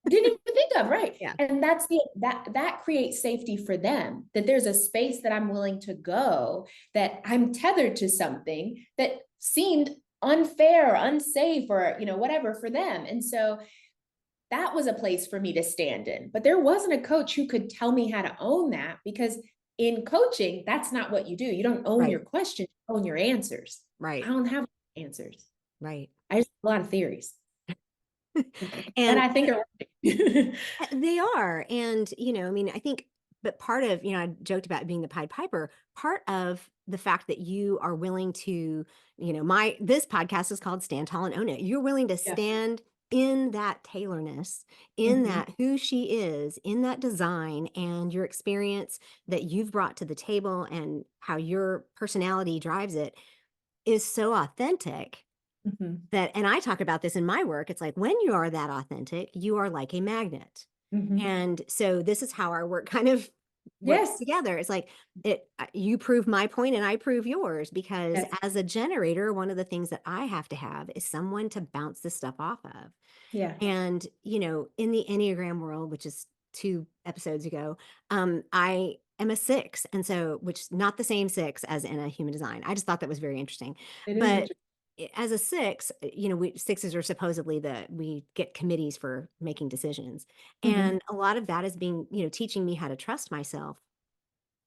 didn't even think of, right? Yeah. And that's that creates safety for them, that there's a space that I'm willing to go, that I'm tethered to something that seemed unfair, unsafe, or whatever for them. And so that was a place for me to stand in. But there wasn't a coach who could tell me how to own that, because in coaching, that's not what you do. You don't own Right. your questions, you own your answers. I Right. don't have answers. Right. I just have a lot of theories that And I think are right. they are. And, I mean, I think, but part of, I joked about being the Pied Piper, part of the fact that you are willing to, this podcast is called Stand Tall and Own It. You're willing to Yeah. stand in that tailorness, in Mhm. that who she is, in that design and your experience that you've brought to the table and how your personality drives it is so authentic Mhm. that, and I talk about this in my work. It's like when you are that authentic, you are like a magnet. Mhm. And so this is how our work kind of works Yes. together. It's like you prove my point and I prove yours, because Yes. as a generator, one of the things that I have to have is someone to bounce this stuff off of. Yeah. And, in the Enneagram world, which is 2 episodes ago, I am a 6. And so, which not the same 6 as in a human design. I just thought that was very interesting. It is But interesting. as a 6, we sixes are supposedly we get committees for making decisions. Mhm. And a lot of that is being, teaching me how to trust myself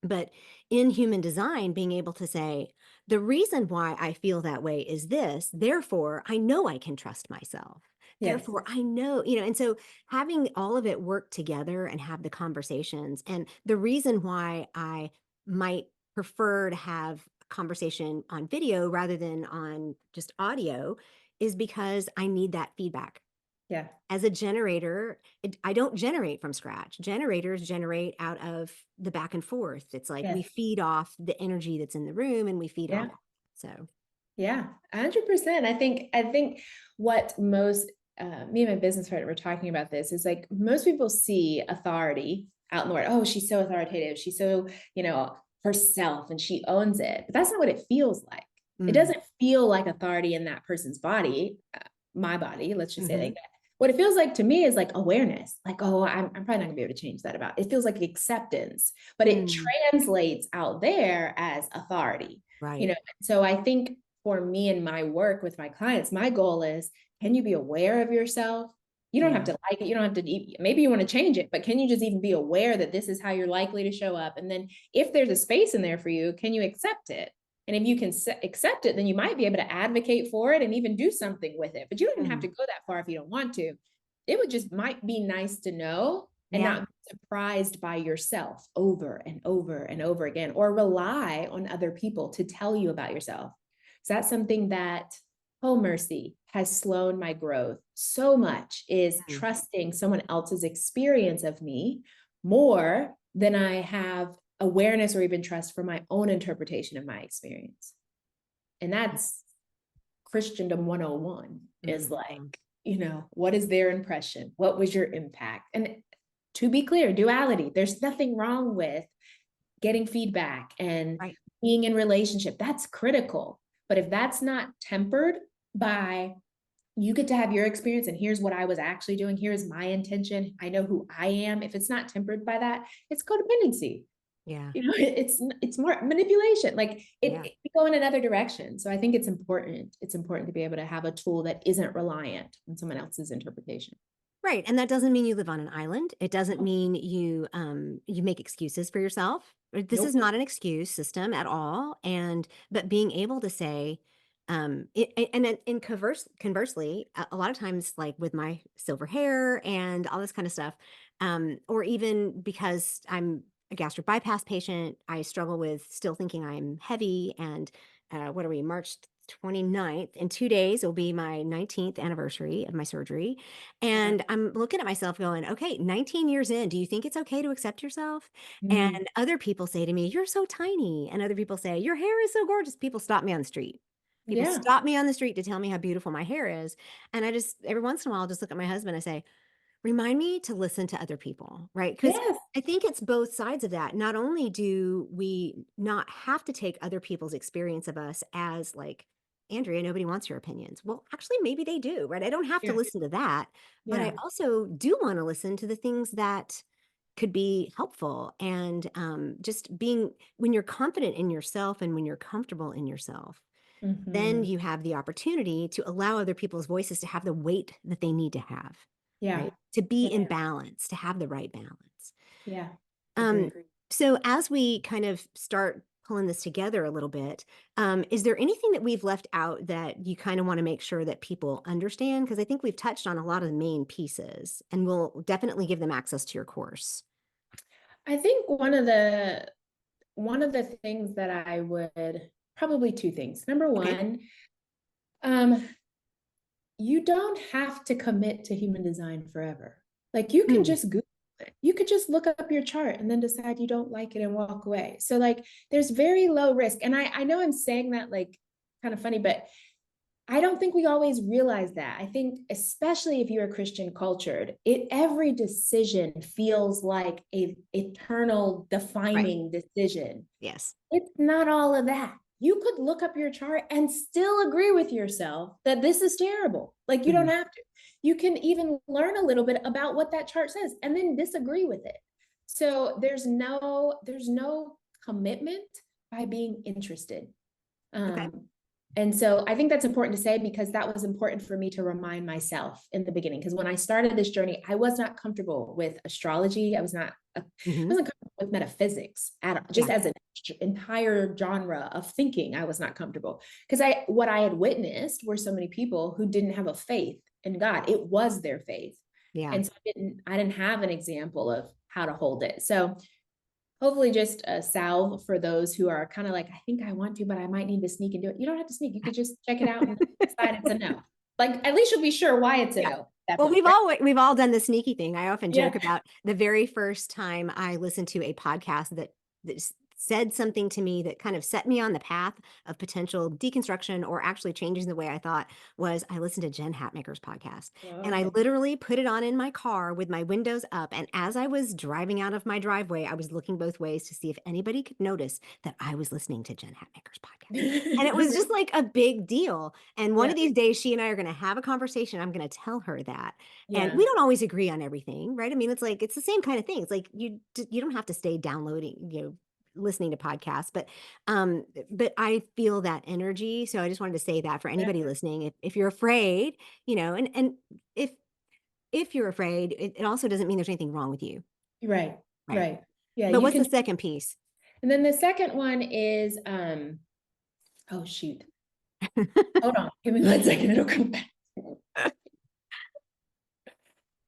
But in human design, being able to say, the reason why I feel that way is this, therefore, I know I can trust myself. Yes. Therefore, I know, you know, and so having all of it work together and have the conversations. And the reason why I might prefer to have a conversation on video rather than on just audio is because I need that feedback. Yeah. As a generator, I don't generate from scratch. Generators generate out of the back and forth. It's like we Yes. feed off the energy that's in the room and we feed Yeah. off. So, Yeah, 100%. I think what most me and my business partner were talking about this is like most people see authority out in the world. Oh, she's so authoritative. She's so, herself and she owns it. But that's not what it feels like. It mm, doesn't feel like authority in that person's body, my body, let's just say like mhm, that. What it feels like to me is like awareness, like, oh, I'm probably not gonna be able to change that about. It feels like acceptance, but it mm, translates out there as authority. right. So I think for me and my work with my clients, my goal is, can you be aware of yourself? You don't have Yeah. to like it. You don't have to, maybe you want to change it, but can you just even be aware that this is how you're likely to show up? And then if there's a space in there for you, can you accept it? And if you can accept it, then you might be able to advocate for it and even do something with it. But you don't even have Mm, to go that far if you don't want to. It would just might be nice to know and yeah. not be surprised by yourself over and over and over again, or rely on other people to tell you about yourself. So that's something that, oh mercy, has slowed my growth so much, is Mm, trusting someone else's experience of me more than I have awareness or even trust for my own interpretation of my experience. And that's Christendom 101, is like, mhm, what is their impression? What was your impact? And to be clear, duality, there's nothing wrong with getting feedback and right. being in relationship. That's critical. But if that's not tempered by, you get to have your experience and here's what I was actually doing, here's my intention, I know who I am. If it's not tempered by that, it's codependency. Yeah. It's more manipulation. Like Yeah. it go in another direction. So I think it's important to be able to have a tool that isn't reliant on someone else's interpretation. Right, and that doesn't mean you live on an island. It doesn't Oh, mean you make excuses for yourself. This is nope. not an excuse system at all. And but being able to say, and then conversely, a lot of times, like with my silver hair and all this kind of stuff, or even because I'm a gastric bypass patient, I struggle with still thinking I'm heavy. And what are we, March 29th? In 2 days, it will be my 19th anniversary of my surgery. Yeah. And I'm looking at myself going, okay, 19 years in, do you think it's okay to accept yourself? And Mm. other people say to me, you're so tiny. And other people say, your hair is so gorgeous. People stop me on the street. People Yeah. stop me on the street to tell me how beautiful my hair is. And I just, every once in a while, I'll just look at my husband and I say, remind me to listen to other people, right? Because Yes. I think it's both sides of that. Not only do we not have to take other people's experience of us as like, Andrea, nobody wants your opinions. Well, actually, maybe they do, right? I don't have to Yeah. listen to that, but I Yeah. also do want to listen to the things that could be helpful. And just being, when you're confident in yourself and when you're comfortable in yourself, then Hmm. you have the opportunity to allow other people's voices to have the weight that they need to have, Yeah. right? To be Yeah. in balance, to have the right balance. Yeah. Um, Agreed. so as we kind of start pulling this together a little bit, is there anything that we've left out that you kind of want to make sure that people understand? Because I think we've touched on a lot of the main pieces, and we'll definitely give them access to your course. I think one of the things that I would, probably two things. Number Okay. one, um, you don't have to commit to human design forever. Like you can Mm, just Google it. You could just look up your chart and then decide you don't like it and walk away. So like there's very low risk. And I know I'm saying that like kind of funny, but I don't think we always realize that. I think, especially if you're Christian cultured, every decision feels like a eternal right. defining decision. Yes. It's not all of that. You could look up your chart and still agree with yourself that this is terrible. Like you don't Mhm. have to. You can even learn a little bit about what that chart says and then disagree with it. So there's no commitment by being interested. Okay. And so I think that's important to say because that was important for me to remind myself in the beginning. Because when I started this journey, I was not comfortable with astrology. I was not Hmm. wasn't comfortable with metaphysics just Yeah. as an entire genre of thinking. I was not comfortable because what I had witnessed were so many people who didn't have a faith in God. It was their faith. Yeah. And so I didn't have an example of how to hold it. So hopefully just a salve for those who are kind of like, I think I want to, but I might need to sneak and do it. You don't have to sneak. You could just check it out and decide it's a no. Like at least you'll be sure why it's a Yeah. no at that Well, point, right? we've all done the sneaky thing. I often Yeah. joke about the very first time I listened to a podcast that said something to me that kind of set me on the path of potential deconstruction or actually changing the way I thought was I listened to Jen Hatmaker's podcast. Oh, And I okay. literally put it on in my car with my windows up. And as I was driving out of my driveway, I was looking both ways to see if anybody could notice that I was listening to Jen Hatmaker's podcast. And it was just like a big deal. And one Yeah. of these days, she and I are going to have a conversation. I'm going to tell her that. And we Yeah. don't always agree on everything, right? I mean, it's like, it's the same kind of thing. It's like you don't have to stay downloading, listening to podcasts, but I feel that energy. So I just wanted to say that for Yeah. anybody listening, if you're afraid, and if, if you're afraid, it also doesn't mean there's anything wrong with you. Right. Right. Right. Yeah. But You what's the can. second piece? And then the second one is, oh shoot. Hold on. Give me 1 second. It'll come back.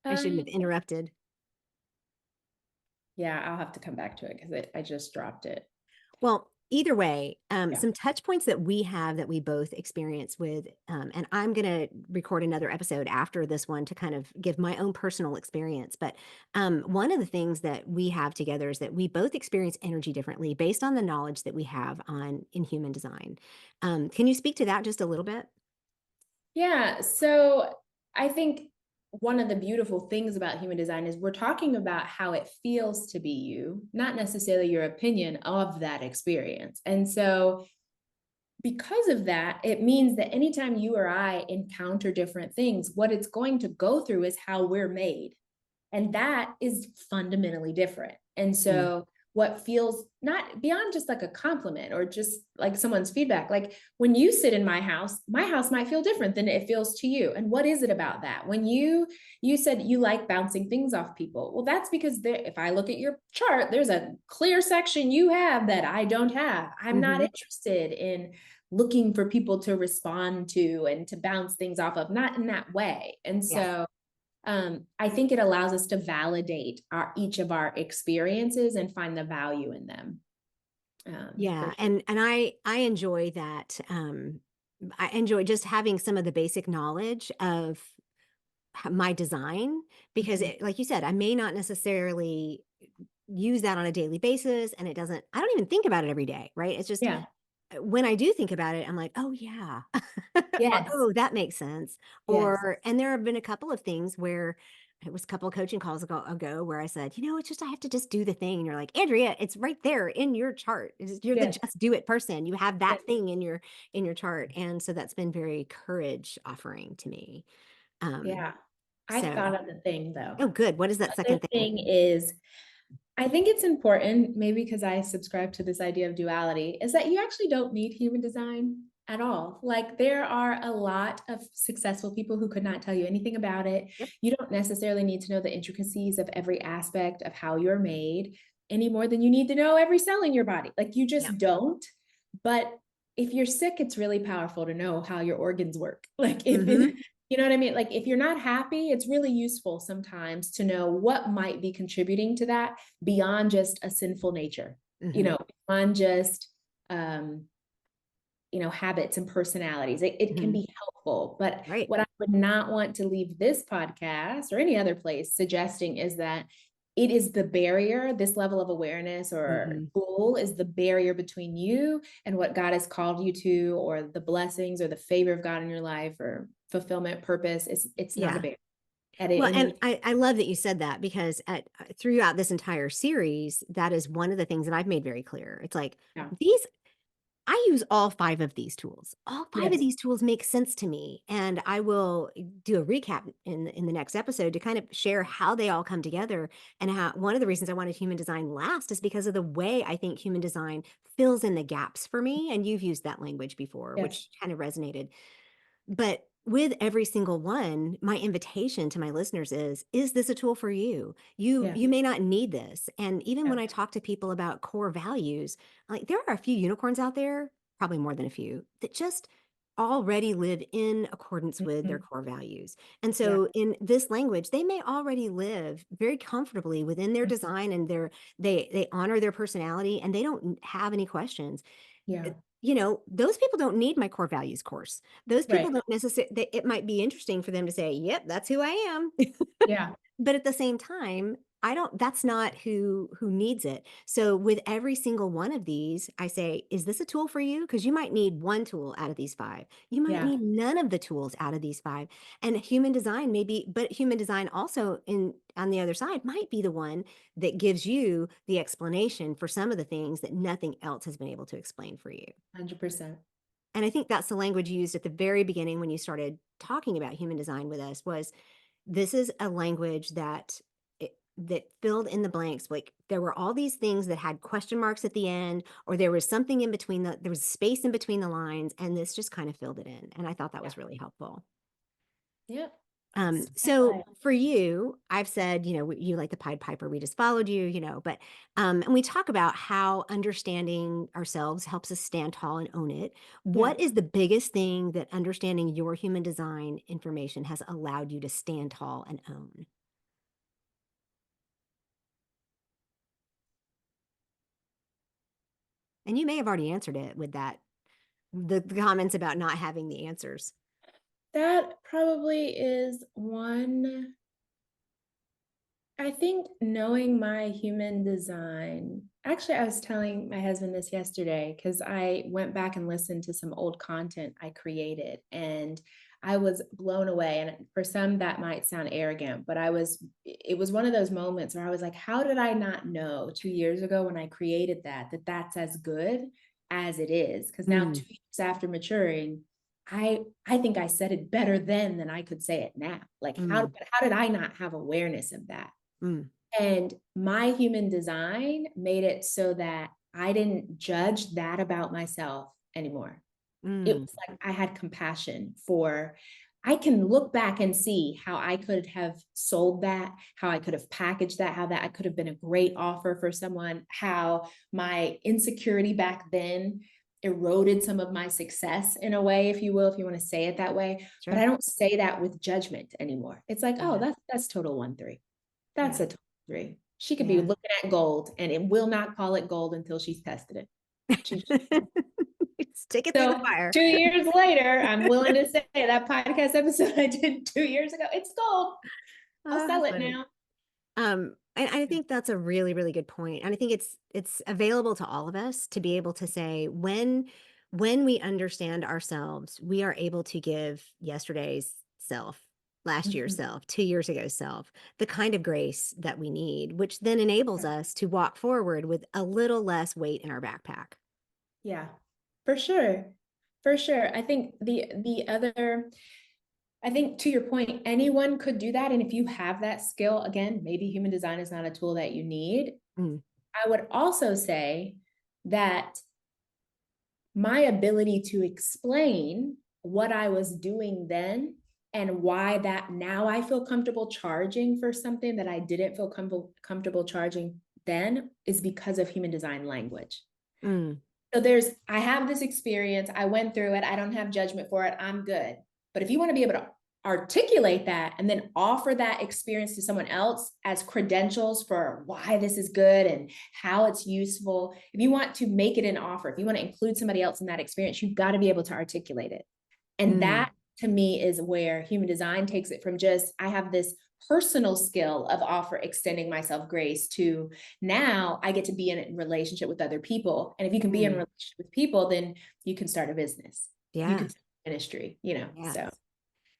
I shouldn't Uh, have interrupted. yeah, I'll have to come back to it because I just dropped it. Well, either way, Yeah. some touch points that we have that we both experience with, and I'm going to record another episode after this one to kind of give my own personal experience. But one of the things that we have together is that we both experience energy differently based on the knowledge that we have on in human design. Can you speak to that just a little bit? Yeah. So I think one of the beautiful things about human design is we're talking about how it feels to be you, not necessarily your opinion of that experience. And so because of that, it means that anytime you or I encounter different things, what it's going to go through is how we're made. And that is fundamentally different. And Mm. so what feels not beyond just like a compliment or just like someone's feedback, like when you sit in my house might feel different than it feels to you. And what is it about that? When you said you like bouncing things off people, well, that's because if I look at your chart, there's a clear section you have that I don't have. I'm not Hmm. interested in looking for people to respond to and to bounce things off of, not in that way. And Yeah. so I think it allows us to validate each of our experiences and find the value in them. For Yeah, sure. and I enjoy that. I enjoy just having some of the basic knowledge of my design because Mhm. like you said, I may not necessarily use that on a daily basis, and I don't even think about it every day, right? It's just Yeah. when I do think about it, I'm like, oh yeah, or Yes. oh, that makes sense. Yes. And there have been a couple of things where it was a couple of coaching calls ago where I said, it's just I have to just do the thing. And you're like, Andrea, it's right there in your chart. You're the Yes. just do it person. You have that Yes. thing in your chart. And so that's been very courage offering to me. Um, Yeah. I so thought of the thing though. oh good. What is that Other second thing? thing is, I think it's important, maybe because I subscribe to this idea of duality, is that you actually don't need human design at all. Like there are a lot of successful people who could not tell you anything about it. Yep. You don't necessarily need to know the intricacies of every aspect of how you're made any more than you need to know every cell in your body. Like you Yeah. just don't. But if you're sick, it's really powerful to know how your organs work. Like if Hmm. it, you know what I mean? Like if you're not happy, it's really useful sometimes to know what might be contributing to that beyond just a sinful nature, Hmm. beyond just um, habits and personalities. It can Hmm. be helpful. But Right. what I would not want to leave this podcast or any other place suggesting is that it is the barrier, this level of awareness or Hmm. goal is the barrier between you and what God has called you to, or the blessings or the favor of God in your life or fulfillment, purpose. It's not a Yeah. barrier Well, and any. I love that you said that because throughout this entire series, that is one of the things that I've made very clear. It's like Yeah. these, I use all five of these tools. All five of Yes. these tools make sense to me, and I will do a recap in the next episode to kind of share how they all come together and how one of the reasons I wanted human design last is because of the way I think human design fills in the gaps for me. And you've used that language before, Yes. which kind of resonated. But with every single one, my invitation to my listeners is this a tool for you? Yeah. You may not need this. And even Yeah. when I talk to people about core values, like there are a few unicorns out there, probably more than a few, that just already live in accordance with their Mhm. core values. And Yeah. so in this language, they may already live very comfortably within their Mhm. design and they honor their personality and they don't have any questions. Yeah. Those people don't need my core values course. Those people Right. don't necessarily, it might be interesting for them to say, yep, that's who I am. Yeah. But at the same time, I don't that's not who needs it. So with every single one of these, I say, is this a tool for you? Because you might need one tool out of these five. You might Yeah. need none of the tools out of these five. And human design maybe, but human design also in on the other side might be the one that gives you the explanation for some of the things that nothing else has been able to explain for you. 100%. And I think that's the language you used at the very beginning when you started talking about human design with us was this is a language that filled in the blanks. Like there were all these things that had question marks at the end, or there was something in between there was space in between the lines, and this just kind of filled it in. And I thought that Yeah. was really helpful. Yep. That's spot So on. for you, I've said, you like the Pied Piper, we just followed you, but and we talk about how understanding ourselves helps us stand tall and own it. Yeah. What is the biggest thing that understanding your human design information has allowed you to stand tall and own? And you may have already answered it with the comments about not having the answers. That probably is one. I think knowing my human design. Actually, I was telling my husband this yesterday because I went back and listened to some old content I created and I was blown away. And for some, that might sound arrogant, but it was one of those moments where I was like, how did I not know 2 years ago when I created that that's as good as it is? Because now, Mm, 2 years after maturing, I think I said it better then than I could say it now. Like mm, how did I not have awareness of that? mm, And my human design made it so that I didn't judge that about myself anymore. It mm. was like I had compassion for, I can look back and see how I could have sold that, how I could have packaged that, how that I could have been a great offer for someone, how my insecurity back then eroded some of my success in a way, if you will, if you want to say it that way. But Sure. I don't say that with judgment anymore. It's like, oh, Yeah. that's total 1-3. That's Yeah. a total 3. She could be Yeah. looking at gold and it will not call it gold until she's tested it. She just Stick it through the so fire. 2 years later, I'm willing to say that podcast episode I did 2 years ago, it's gold. I'll Oh, how sell it funny. now. And I think that's a really, really good point. And I think it's available to all of us to be able to say when we understand ourselves, we are able to give yesterday's self, last year's Mhm. self, 2 years ago self, the kind of grace that we need, which then enables us to walk forward with a little less weight in our backpack. Yeah, for sure. For sure. I think to your point, anyone could do that. And if you have that skill, again, maybe human design is not a tool that you need. Mm, I would also say that my ability to explain what I was doing then and why that now I feel comfortable charging for something that I didn't feel comfortable charging then is because of human design language. mm, So I have this experience, I went through it, I don't have judgment for it, I'm good. But if you want to be able to articulate that and then offer that experience to someone else as credentials for why this is good and how it's useful, if you want to make it an offer, if you want to include somebody else in that experience, you've got to be able to articulate it. And mm, that to me is where human design takes it from just, I have this personal skill of offer extending myself grace to now I get to be in a relationship with other people. And if you can be in a mm. relationship with people, then you can start a business. You can Yeah. start a ministry. Yeah. So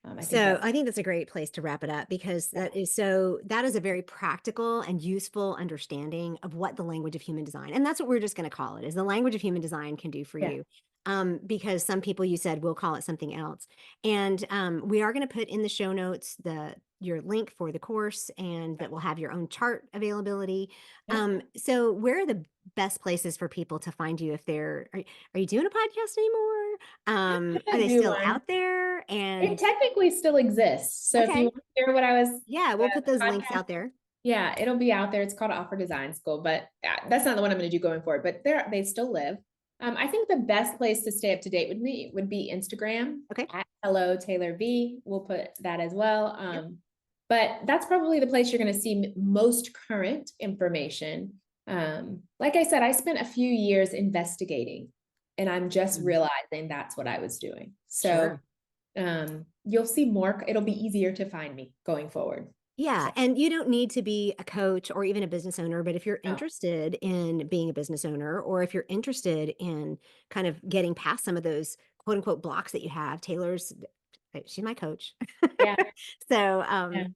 I think So that's, I think that's a great place to wrap it up because that is a very practical and useful understanding of what the language of human design, and that's what we're just going to call it, is the language of human design can do for yeah, you. because some people, you said, will call it something else. And we are going to put in the show notes your link for the course, and that will have your own chart availability. Yeah. So where are the best places for people to find you if are you doing a podcast anymore? Are I they do still one. out there? It And technically still exists. So if you okay, want to hear what I was, yeah, we'll put those links podcast, out there. yeah, it'll be out there. It's called Offer Design School, but that's not the one I'm going to do going forward. But they still live. I think the best place to stay up to date with me would be Instagram Okay. at Hello Taylor V. We'll put that as well. Yep. But that's probably the place you're going to see most current information. Like I said, I spent a few years investigating, and I'm just realizing that's what I was doing. So you'll see more. It'll be easier to find me going forward. Yeah, So, and you don't need to be a coach or even a business owner, but if you're no. interested in being a business owner, or if you're interested in kind of getting past some of those quote unquote blocks that you have, she's my coach. Yeah. So, Yeah. yeah,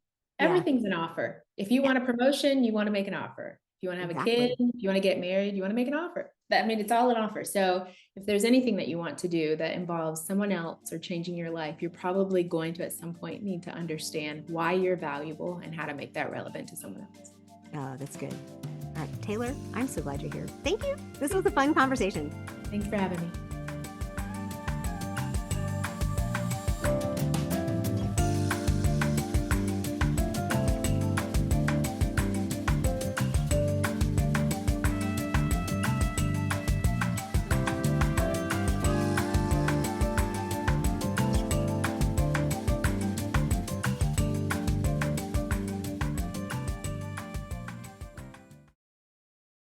Everything's an offer. If you yeah, want a promotion, you want to make an offer. If you want to have a kid, exactly. you want to get married, you want to make an offer. I mean, it's all an offer. So if there's anything that you want to do that involves someone else or changing your life, you're probably going to at some point need to understand why you're valuable and how to make that relevant to someone else. Oh, that's good. All right, Taylor, I'm so glad you're here. Thank you. This was a fun conversation. Thanks for having me.